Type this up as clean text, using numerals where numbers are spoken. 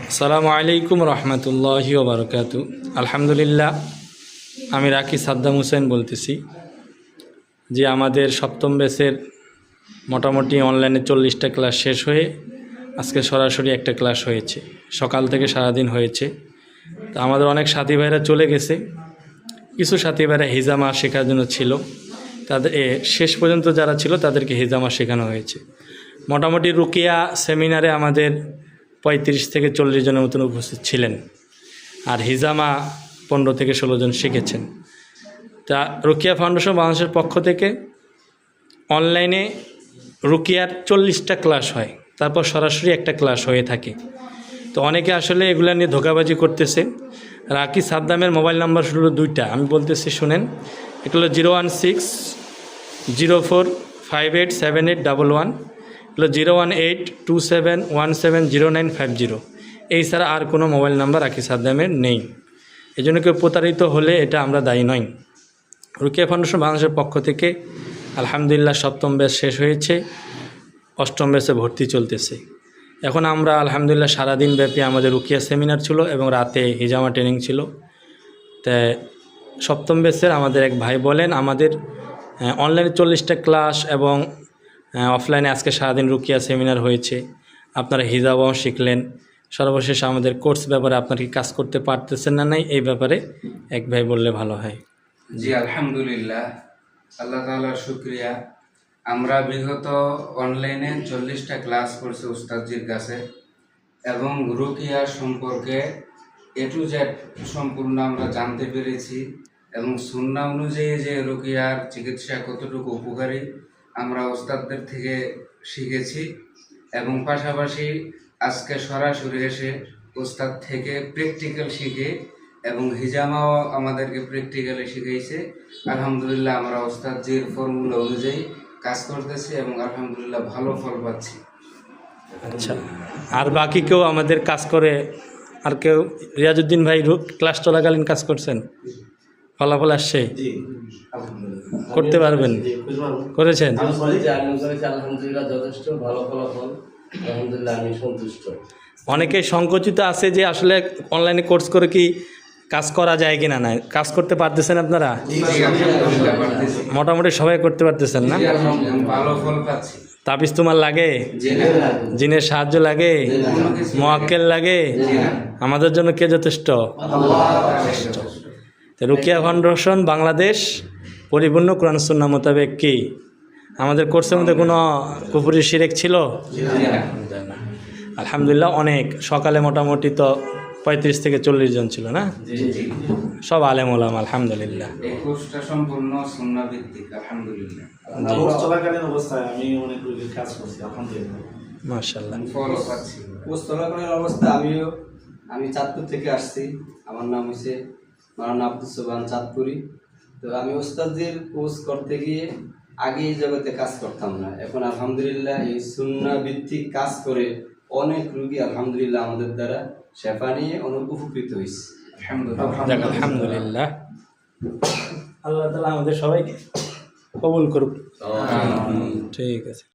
আসসালামু আলাইকুম রহমতুল্লাহি ওয়া বারাকাতু। আলহামদুলিল্লাহ, আমি রাকি সাদ্দাম হোসেন বলতেছি যে আমাদের সপ্তম ব্যাচের মোটামুটি অনলাইনে 40টা ক্লাস শেষ হয়ে আজকে সরাসরি একটা ক্লাস হয়েছে। সকাল থেকে সারাদিন হয়েছে। তো আমাদের অনেক সাথী ভাইরা চলে গেছে, কিছু সাথী ভাইরা হিজামা শেখার জন্য ছিল, তাদের শেষ পর্যন্ত যারা ছিল তাদেরকে হিজামা শেখানো হয়েছে। মোটামুটি রুকিয়া সেমিনারে আমাদের 35 থেকে 40 জনের মতন উপস্থিত ছিলেন, আর হিজামা 15 থেকে 16 জন শিখেছেন। তা রুকিয়া ফাউন্ডেশন বাংলাদেশের পক্ষ থেকে অনলাইনে রুকিয়ার 40টা ক্লাস হয়, তারপর সরাসরি একটা ক্লাস হয়ে থাকে। তো অনেকে আসলে এগুলো নিয়ে ধোঁকাবাজি করতেছে। রাকি সাদ্দামের মোবাইল নাম্বার হলো 2টা, আমি বলতেছি শুনেন। এটা হলো 01604587811, হলো 01827170950। এই ছাড়া আর কোনো মোবাইল নাম্বার রাকি সাদ্দামের নেই। এই জন্য কেউ প্রতারিত হলে এটা আমরা দায়ী নই। রুকিয়া ফাউন্ডেশন বাংলাদেশের পক্ষ থেকে আলহামদুলিল্লাহ সপ্তম ব্যাচ শেষ হয়েছে, অষ্টম ব্যাচে ভর্তি চলতেছে। এখন আমরা আলহামদুলিল্লাহ সারাদিন ব্যাপী আমাদের রুকিয়া সেমিনার ছিল এবং রাতে হিজামা ট্রেনিং ছিল। তাই সপ্তম ব্যাচের আমাদের এক ভাই বলেন, আমাদের অনলাইনে 40টা ক্লাস এবং অফলাইনে আজকে সারাদিন রুকিয়া সেমিনার হয়েছে, আপনারা হিজামাও শিখলেন। সর্বশেষ আমাদের কোর্স ব্যাপারে আপনারা কি কাজ করতে পারতেছেন না নাই, এই ব্যাপারে এক ভাই বললে ভালো হয়। জি আলহামদুলিল্লাহ, আল্লাহ তাআলার শুকরিয়া। আমরা বিগত অনলাইনে 40টা ক্লাস করছি উস্তাদজির কাছে, এবং রুকিয়া সম্পর্কে A to Z সম্পূর্ণ আমরা জানতে পেরেছি, এবং সুন্নাহ অনুযায়ী যে রুকিয়ার চিকিৎসা কতটুকু উপকারী আমরা ওস্তাদদের থেকে শিখেছি। এবং পাশাপাশি আজকে সরাসরি এসে ওস্তাদ থেকে প্র্যাকটিক্যাল শিখে এবং হিজামাও আমাদেরকে প্র্যাকটিক্যালি শিখিয়েছে। আলহামদুলিল্লাহ, আমরা ওস্তাদজির ফর্মুলা অনুযায়ী কাজ করতেছি এবং আলহামদুলিল্লাহ ভালো ফল পাচ্ছি। আচ্ছা, আর বাকি কেউ আমাদের কাজ করে? আর কেউ? রিয়াজউদ্দিন ভাই ক্লাস চলাকালীন কাজ করছেন, ফলাফল আসছে? করতে পারবেন? করেছেন? আলহামদুলিল্লাহ, যথেষ্ট ভালো ফলাফল। আলহামদুলিল্লাহ, আমি সন্তুষ্ট। অনেকে সংকুচিত আছে যে আসলে অনলাইনে কোর্স করে কি কাজ করা যায় কিনা। না, কাজ করতে পারতেছেন আপনারা? মোটামুটি সবাই করতে পারতেছেন না? ভালো ফল পাচ্ছি। তাবিজ তোমার লাগে? জিনের সাহায্য লাগে? মুআক্কেল লাগে? আমাদের জন্য কে যথেষ্ট? রুকিয়া ফাউন্ডেশন বাংলাদেশ পরিপূর্ণ কোরআন সুন্নাহ মোতাবেক কি আমাদের কোর্সের মধ্যে কোনো কুফরি শিরক ছিল? আলহামদুলিল্লাহ, অনেক। সকালে মোটামুটি তো 35 থেকে 40 জন ছিল না? সব আলেম ওলামা আলহামদুলিল্লাহ। এই কোর্সটা সম্পূর্ণ সুন্নাহ ভিত্তিক আলহামদুলিল্লাহ। চলাকালীন অবস্থায় আমি অনেক রোগীর কাজ করছি আলহামদুলিল্লাহ, মাশাআল্লাহ। ফলও পাচ্ছি। কোর্স চলাকালীন অবস্থা আমি চাঁদপুর থেকে আসছি। আমার নাম হচ্ছে মাওলানা আব্দুল সোবহান চাঁদপুরি। তো আমি ওস্তাদজির কোর্স করতে গিয়ে আগে এই জগতে কাজ করতাম না। এখন আলহামদুলিল্লাহ এই সুন্নাহ ভিত্তিক কাজ করে অনেক রোগী আলহামদুলিল্লাহ আমাদের দ্বারা শেফা নিয়ে অনেক উপকৃত হয়েছে। আলহামদুলিল্লাহ, আল্লাহ তাআলা আমাদের সবাইকে কবুল করুক। ঠিক আছে।